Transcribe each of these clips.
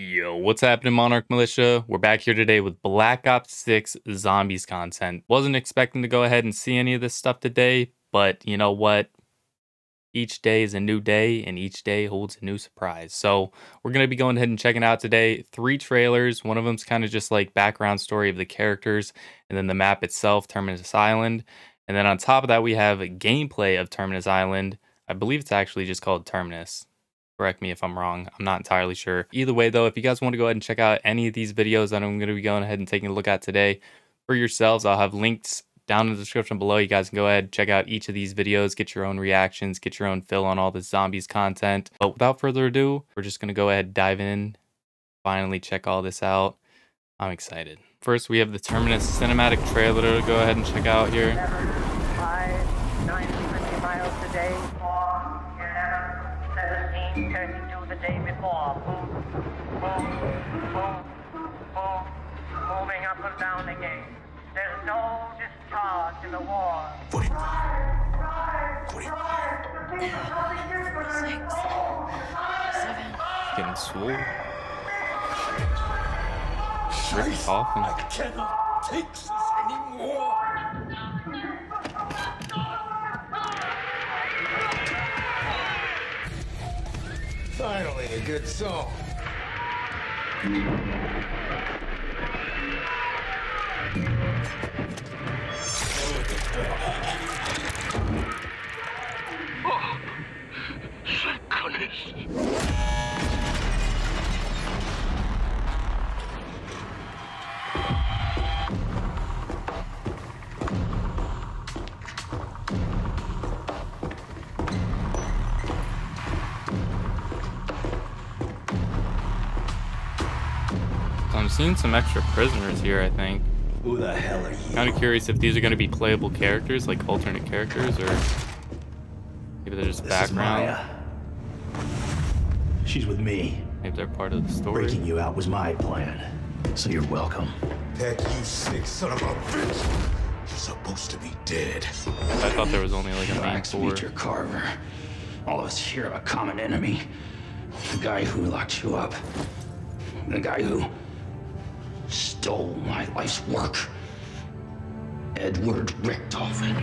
Yo, what's happening, Monarch Militia? We're back here today with Black Ops 6 Zombies content. Wasn't expecting to go ahead and see any of this stuff today, but you know what? Each day is a new day, and each day holds a new surprise. So we're going to be going ahead and checking out today 3 trailers. One of them's kind of just like background story of the characters, and then the map itself, Terminus Island. And then on top of that, we have a gameplay of Terminus Island. I believe it's actually just called Terminus. Correct me if I'm wrong. I'm not entirely sure. Either way, though, if you guys want to go ahead and check out any of these videos that I'm going to be going ahead and taking a look at today for yourselves, I'll have links down in the description below. You guys can go ahead and check out each of these videos, get your own reactions, get your own fill on all the zombies content. But without further ado, we're just going to go ahead and dive in, finally check all this out. I'm excited. First, we have the Terminus Cinematic trailer to go ahead and check out here. 950 miles a day. 1732 the day before. Moving up and down again. There's no discharge in the war. 45. 6, 7. Getting swole. Scheiße, Coughing. I cannot take this anymore. Finally, a good song. Oh, thank goodness. I'm seeing some extra prisoners here, I think. Who the hell are you? Kind of curious if these are going to be playable characters, like alternate characters, or maybe they're just This background. is Maya. She's with me. Maybe they're part of the story. Breaking you out was my plan, so you're welcome. Heck, you sick son of a bitch! You're supposed to be dead. I thought there was only like a main Relax, four. Major Carver. All of us here have a common enemy. The guy who locked you up. The guy who stole my life's work. Edward Richtofen.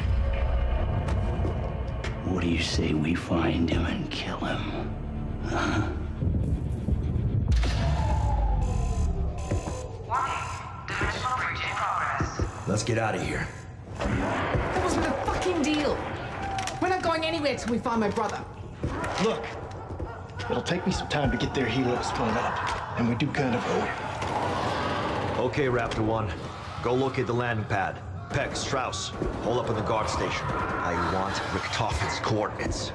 What do you say we find him and kill him? Huh? Let's get out of here. That wasn't a fucking deal. We're not going anywhere till we find my brother. Look, it'll take me some time to get their helo spun up, and we do kind of owe it. Okay, Raptor 1. Go locate the landing pad. Peck, Strauss, hold up in the guard station. I want Richtofen's coordinates.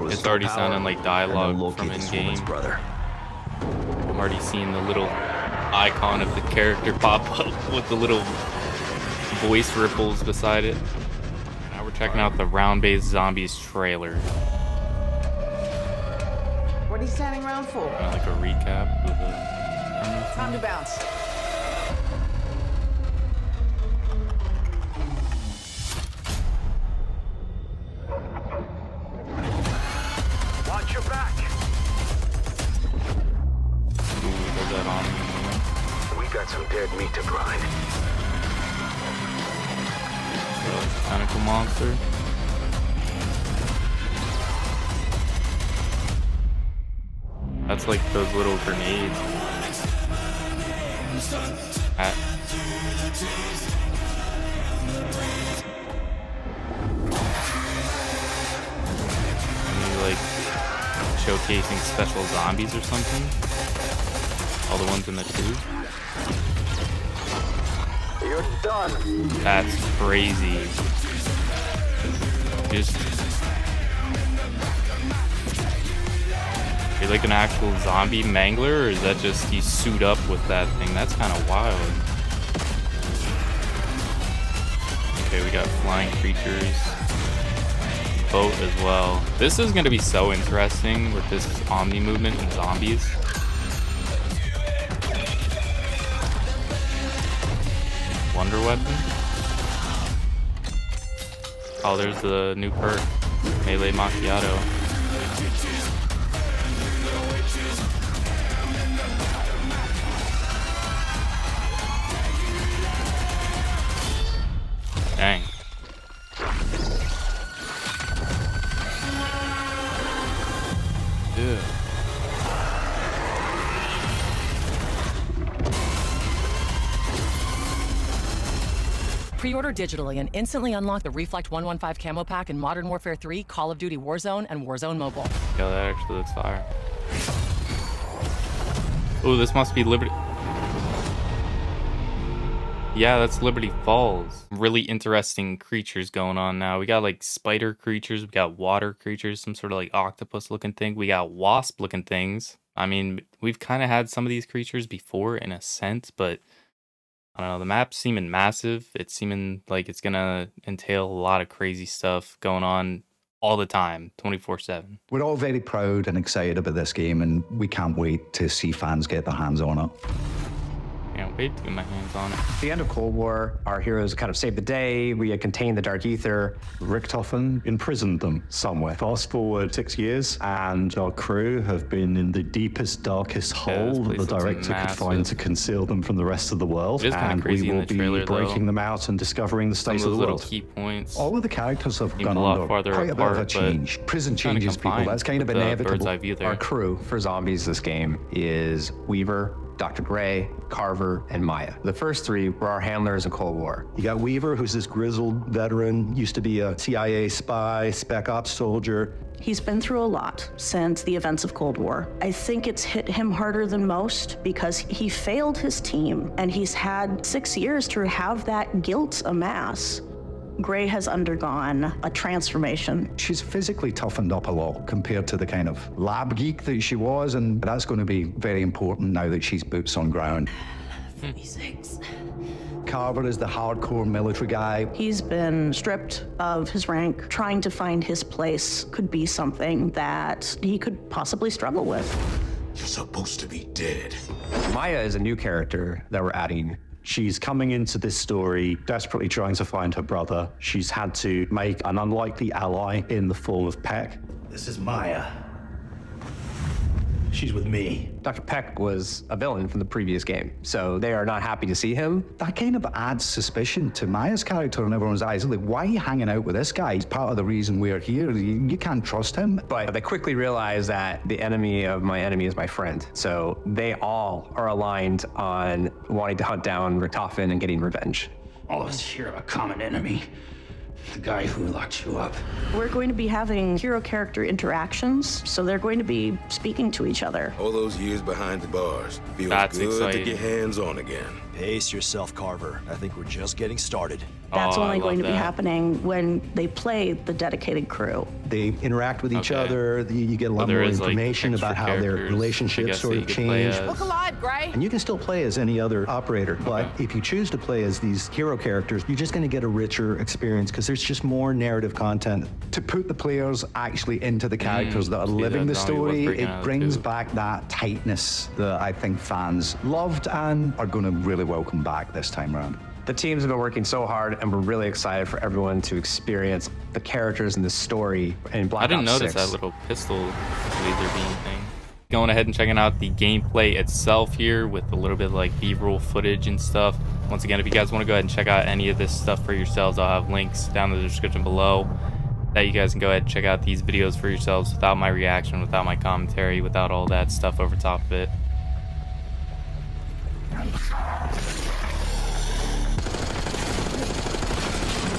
It's already sounding like dialogue from this in-game. woman's brother. I'm already seeing the little icon of the character pop up with the little voice ripples beside it. Now we're checking out the round-based zombies trailer. What are you standing around for? Kind of like a recap of the... Time to bounce. Watch your back! Ooh, there's that on me. We got some dead meat to grind. Tentacle monster. That's like those little grenades. Like showcasing special zombies or something. All the ones in the tube. You're done. That's crazy. Just you're like an actual zombie mangler, or is that just you suit up with that thing? That's kind of wild. Okay, we got flying creatures. Boat as well. This is going to be so interesting with this omni movement and zombies. Wonder weapon. Oh, there's the new perk, Melee Macchiato. Pre-order digitally and instantly unlock the Reflect 115 camo pack in Modern Warfare 3, Call of Duty Warzone, and Warzone Mobile. Yo, that actually looks fire. Ooh, this must be Liberty. Yeah, that's Liberty Falls. Really interesting creatures going on now. We got like spider creatures, we got water creatures, some sort of like octopus looking thing. We got wasp looking things. I mean, we've kind of had some of these creatures before in a sense, but I don't know, the map's seeming massive. It's seeming like it's gonna entail a lot of crazy stuff going on all the time, 24/7. We're all very proud and excited about this game, and we can't wait to see fans get their hands on it. Can't wait to get my hands on it. At the end of Cold War, our heroes kind of saved the day. We had contained the Dark Ether. Richtofen imprisoned them somewhere. Fast forward 6 years, and our crew have been in the deepest, darkest hole that the director could find to conceal them from the rest of the world. And we will be breaking them out and discovering the state of the world. Key points. All of the characters have gone under quite a bit of a change. Prison changes people. That's kind of inevitable. Our crew for zombies this game is Weaver, Dr. Gray, Carver, and Maya. The first three were our handlers in Cold War. You got Weaver, who's this grizzled veteran, used to be a CIA spy, spec ops soldier. He's been through a lot since the events of Cold War. I think it's hit him harder than most because he failed his team, and he's had 6 years to have that guilt amass. Gray has undergone a transformation. She's physically toughened up a lot compared to the kind of lab geek that she was, and that's going to be very important now that she's boots on ground. BO6. Carver is the hardcore military guy. He's been stripped of his rank. Trying to find his place could be something that he could possibly struggle with. You're supposed to be dead. Maya is a new character that we're adding. She's coming into this story desperately trying to find her brother. She's had to make an unlikely ally in the form of Peck. This is Maya. She's with me. Dr. Peck was a villain from the previous game, so they are not happy to see him. That kind of adds suspicion to Maya's character in everyone's eyes. Like, why are you hanging out with this guy? He's part of the reason we're here. You can't trust him. But they quickly realize that the enemy of my enemy is my friend. So they all are aligned on wanting to hunt down Richtofen and getting revenge. All of us share a common enemy. The guy who locked you up. We're going to be having hero character interactions, so they're going to be speaking to each other. All those years behind the bars. Feels That's good exciting. to get hands on again. Pace yourself, Carver. I think we're just getting started. That's only going to be that. happening when they play the dedicated crew. They interact with each other. You get a lot more information about how their relationships sort of change. Look alive, Gray. And you can still play as any other operator, but if you choose to play as these hero characters, you're just going to get a richer experience because there's just more narrative content. To put the players actually into the characters that are living the story, it brings back that tightness that I think fans loved and are going to really welcome back this time around. The teams have been working so hard, and we're really excited for everyone to experience the characters in this story in Black Ops 6. I didn't notice that little pistol laser beam thing. Going ahead and checking out the gameplay itself here with a little bit of like B-roll footage and stuff. Once again, if you guys want to go ahead and check out any of this stuff for yourselves, I'll have links down in the description below that you guys can go ahead and check out these videos for yourselves without my reaction, without my commentary, without all that stuff over top of it.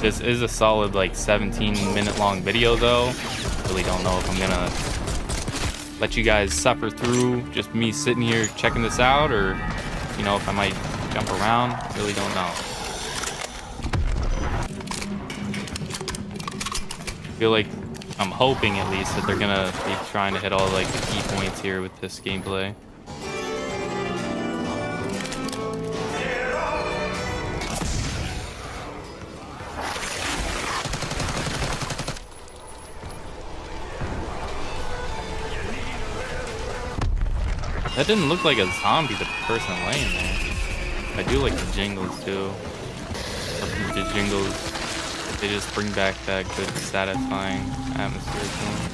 This is a solid like 17-minute long video though. Really don't know if I'm gonna let you guys suffer through just me sitting here checking this out, or you know, if I might jump around. Really don't know. I feel like, I'm hoping at least, that they're gonna be trying to hit all like the key points here with this gameplay. That didn't look like a zombie, the person laying there. I do like the jingles too. The jingles, they just bring back that good, satisfying atmosphere to them.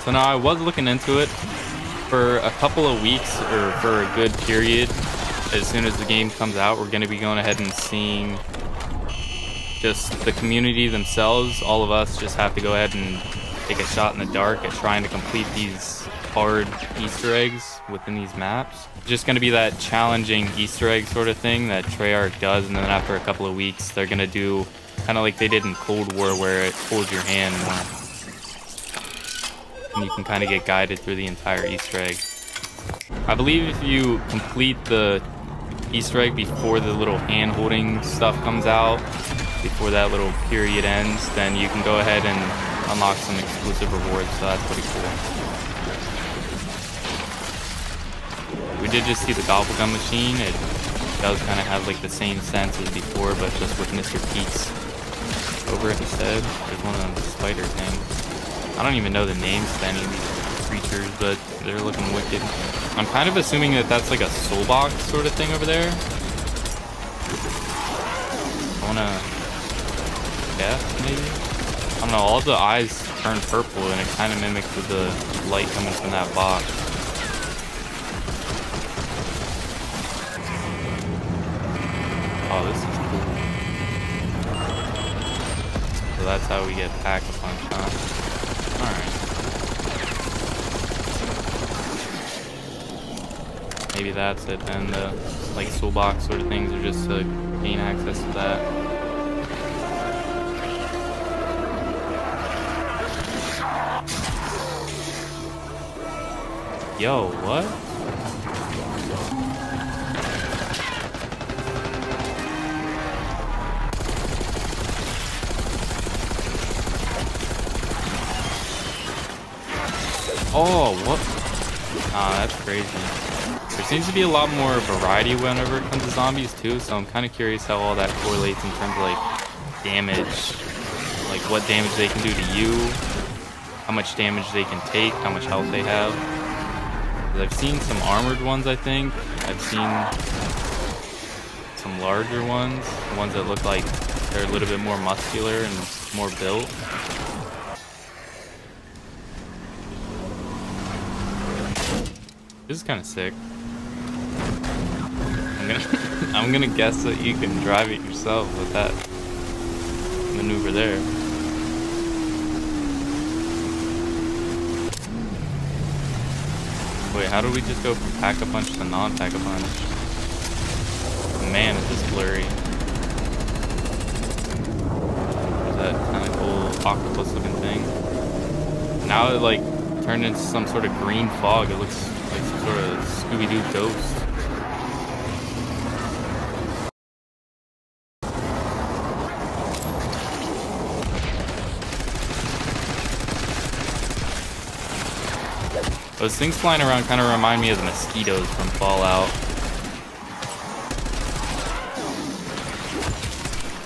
So now I was looking into it for a couple of weeks, or for a good period. As soon as the game comes out, we're going to be going ahead and seeing just the community themselves. All of us just have to go ahead and take a shot in the dark at trying to complete these hard Easter eggs within these maps. Just going to be that challenging Easter egg sort of thing that Treyarch does, and then after a couple of weeks they're going to do kind of like they did in Cold War, where it holds your hand more. And you can kind of get guided through the entire Easter egg. I believe if you complete the Easter egg before the little hand-holding stuff comes out, before that little period ends, then you can go ahead and unlock some exclusive rewards, so that's pretty cool. We did just see the Gobblegum machine. It does kind of have like the same sense as before, but just with Mr. Peaks over it instead. There's one of them spider things. I don't even know the names to any of these creatures, but they're looking wicked. I'm kind of assuming that that's like a soul box sort of thing over there. I wanna guess, maybe? I don't know, all the eyes turn purple and it kind of mimics with the light coming from that box. Oh, this is cool. So that's how we get Pack-a-Punch, huh? Alright. Maybe that's it, and the like soul box sort of things are just to gain access to that. Yo, what? Oh, what? Ah, that's crazy. There seems to be a lot more variety whenever it comes to zombies too, so I'm kind of curious how all that correlates in terms of like damage, like what damage they can do to you, how much damage they can take, how much health they have. 'Cause I've seen some armored ones, I think. I've seen some larger ones, ones that look like they're a little bit more muscular and more built. This is kind of sick. I'm gonna guess that you can drive it yourself with that maneuver there. Wait, how do we just go from Pack-a-Punch to non-Pack-a-Punch? Man, it's just blurry. There's that kind of cool octopus-looking thing. Now it like turned into some sort of green fog. It looks like some sort of Scooby-Doo ghost. Those things flying around kind of remind me of the mosquitoes from Fallout.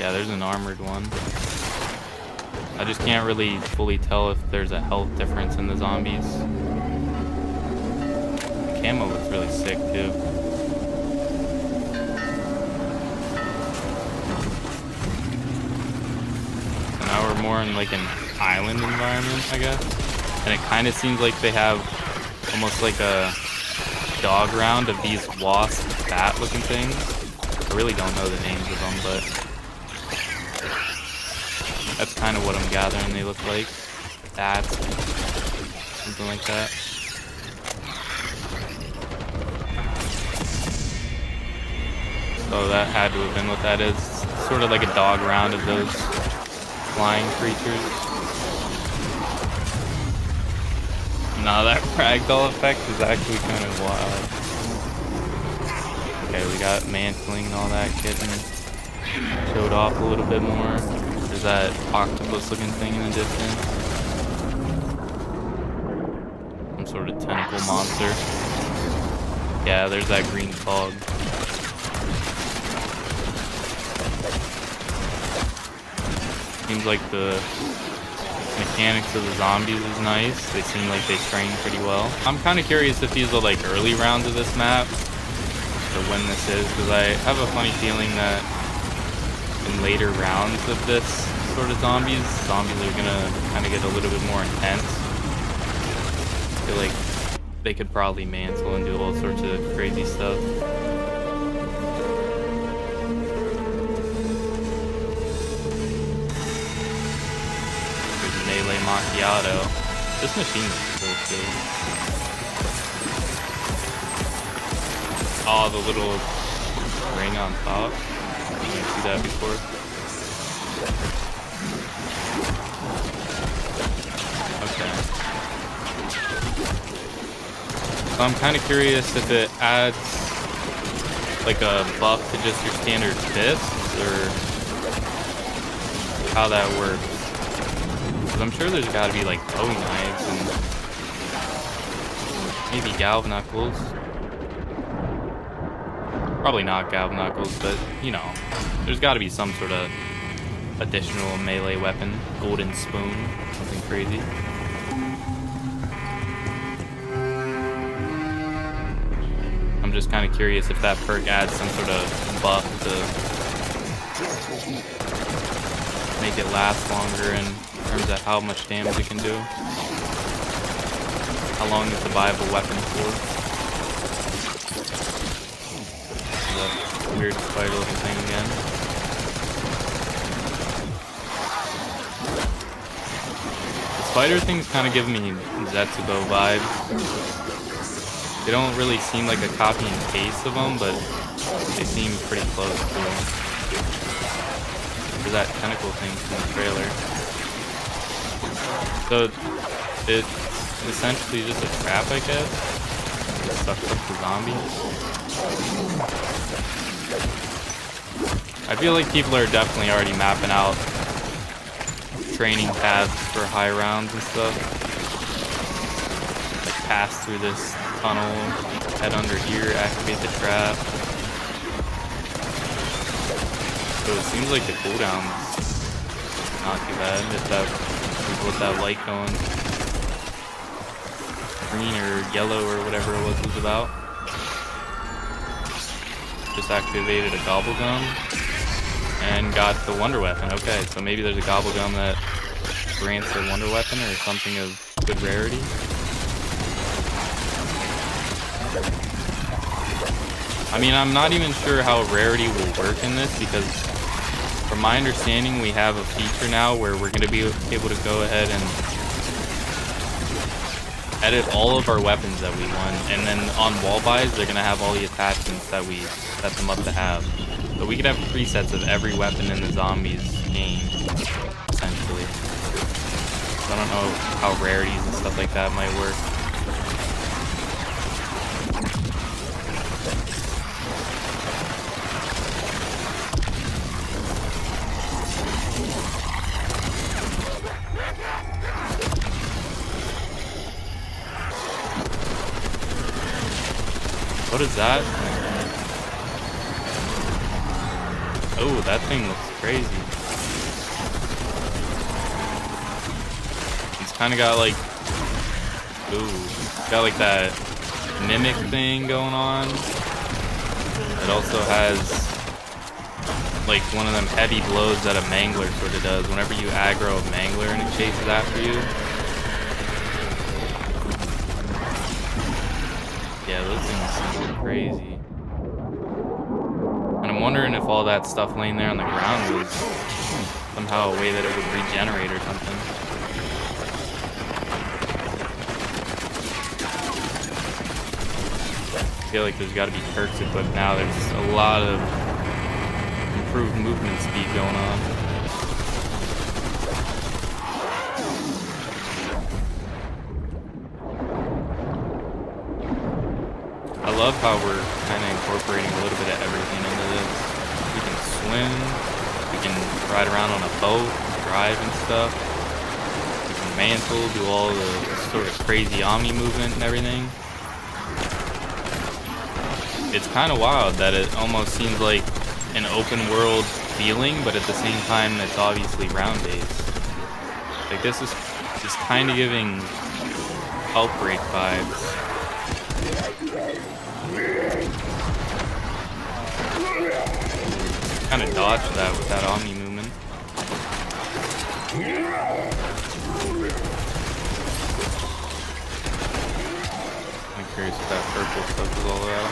Yeah, there's an armored one. I just can't really fully tell if there's a health difference in the zombies. The camo looks really sick too. So now we're more in like an island environment, I guess. And it kind of seems like they have almost like a dog round of these wasp bat looking things. I really don't know the names of them, but that's kind of what I'm gathering they look like. Bats, something like that. So that had to have been what that is. Sort of like a dog round of those flying creatures. Nah, that ragdoll effect is actually kind of wild. Okay, we got mantling and all that getting showed off a little bit more. There's that octopus looking thing in the distance. Some sort of tentacle monster. Yeah, there's that green fog. Seems like the mechanics of the zombies is nice. They seem like they train pretty well. I'm kind of curious if these are like early rounds of this map, or when this is, because I have a funny feeling that in later rounds of this sort of zombies are gonna kind of get a little bit more intense. feel like they could probably mantle and do all sorts of crazy stuff. There's Melee Macchiato. This machine is so cool. Oh, the little ring on top. You didn't see that before. Okay. So I'm kind of curious if it adds like a buff to just your standard fists, or how that works. Because I'm sure there's got to be like Bowie knives and maybe Galv Knuckles. Probably not Galv Knuckles, but you know, there's got to be some sort of additional melee weapon. Golden Spoon, something crazy. I'm just kind of curious if that perk adds some sort of buff to make it last longer in terms of how much damage it can do. How long is the viable weapon for? That weird spider looking thing again. The spider thing's kind of giving me Zetsubo vibes. They don't really seem like a copy and paste of them, but they seem pretty close to them. There's that tentacle thing from the trailer. So it's essentially just a trap, I guess. It sucks up the zombies. I feel like people are definitely already mapping out training paths for high rounds and stuff. Like pass through this tunnel, head under here, activate the trap. So it seems like the cooldown's not too bad if that with that light going green or yellow or whatever it was about. Just activated a Gobblegum and got the Wonder Weapon. Okay, so maybe there's a Gobblegum that grants a Wonder Weapon or something of good rarity. I mean, I'm not even sure how rarity will work in this, because from my understanding, we have a feature now where we're going to be able to go ahead and edit all of our weapons that we want, and then on wall buys, they're going to have all the attachments that we set them up to have. So we could have presets of every weapon in the zombies game, essentially. So I don't know how rarities and stuff like that might work. What is that? Oh, that thing looks crazy. It's kind of got like, ooh, got like that mimic thing going on. It also has like one of them heavy blows that a mangler sort of does. Whenever you aggro a mangler and it chases after you. Yeah, those things seem crazy. And I'm wondering if all that stuff laying there on the ground was somehow a way that it would regenerate or something. I feel like there's got to be perks equipped now. There's a lot of improved movement speed going on. I love how we're kind of incorporating a little bit of everything into this. We can swim, we can ride around on a boat, drive and stuff. We can mantle, do all the sort of crazy Omni movement and everything. It's kind of wild that it almost seems like an open world feeling, but at the same time it's obviously round based. Like this is just kind of giving Outbreak vibes. Kind of dodged that with that Omni movement. curious what that purple stuff is all about.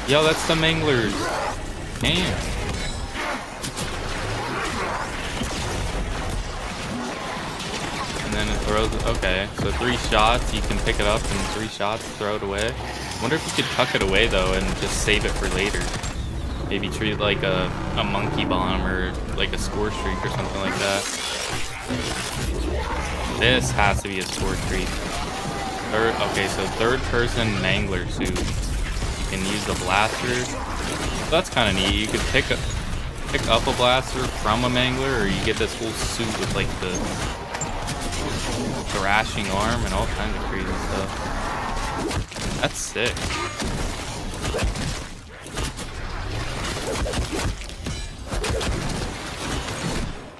Yo, that's the manglers. Damn. And then it throws it. Okay, so 3 shots, you can pick it up, and 3 shots, throw it away. Wonder if you could tuck it away though and just save it for later. Maybe treat it like a monkey bomb or like a score streak or something like that. This has to be a score streak. Okay, so 3rd person mangler suit. You can use the blaster. So that's kind of neat. You could pick up a blaster from a mangler, or you get this whole suit with like the thrashing arm and all kinds of crazy stuff. That's sick.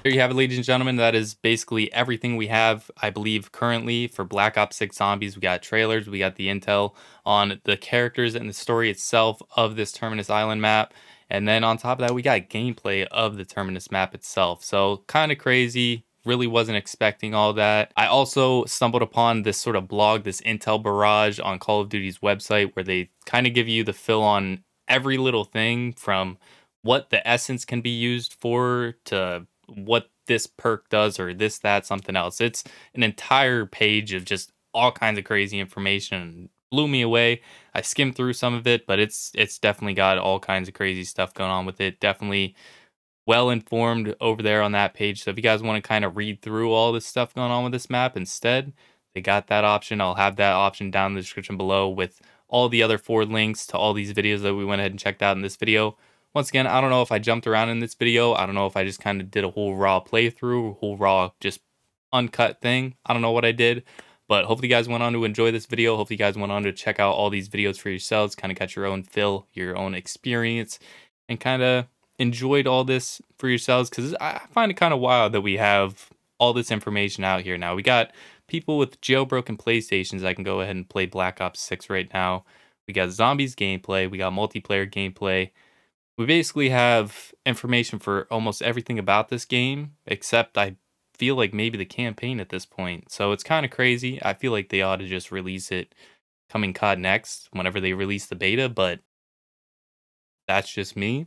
Here you have it, ladies and gentlemen. That is basically everything we have, I believe, currently for Black Ops 6 Zombies. We got trailers, we got the intel on the characters and the story itself of this Terminus Island map. And then on top of that, we got gameplay of the Terminus map itself. So kind of crazy. Really wasn't expecting all that. I also stumbled upon this sort of blog, this intel barrage on Call of Duty's website, where they kind of give you the fill on every little thing from what the essence can be used for to what this perk does or this, that, something else. It's an entire page of just all kinds of crazy information. Blew me away. I skimmed through some of it, but it's definitely got all kinds of crazy stuff going on with it. Definitely well informed over there on that page. So if you guys want to kind of read through all this stuff going on with this map instead, they got that option. I'll have that option down in the description below with all the other 4 links to all these videos that we went ahead and checked out in this video. Once again, I don't know if I jumped around in this video. I don't know if I just kind of did a whole raw playthrough, whole raw just uncut thing. I don't know what I did, but hopefully you guys went on to enjoy this video. Hopefully you guys went on to check out all these videos for yourselves, kind of got your own fill, your own experience, and kind of enjoyed all this for yourselves, because I find it kind of wild that we have all this information out here now. We got people with jailbroken PlayStations that can go ahead and play Black Ops 6 right now. We got zombies gameplay. We got multiplayer gameplay. We basically have information for almost everything about this game, except I feel like maybe the campaign at this point. So it's kind of crazy. I feel like they ought to just release it coming COD next whenever they release the beta, but that's just me.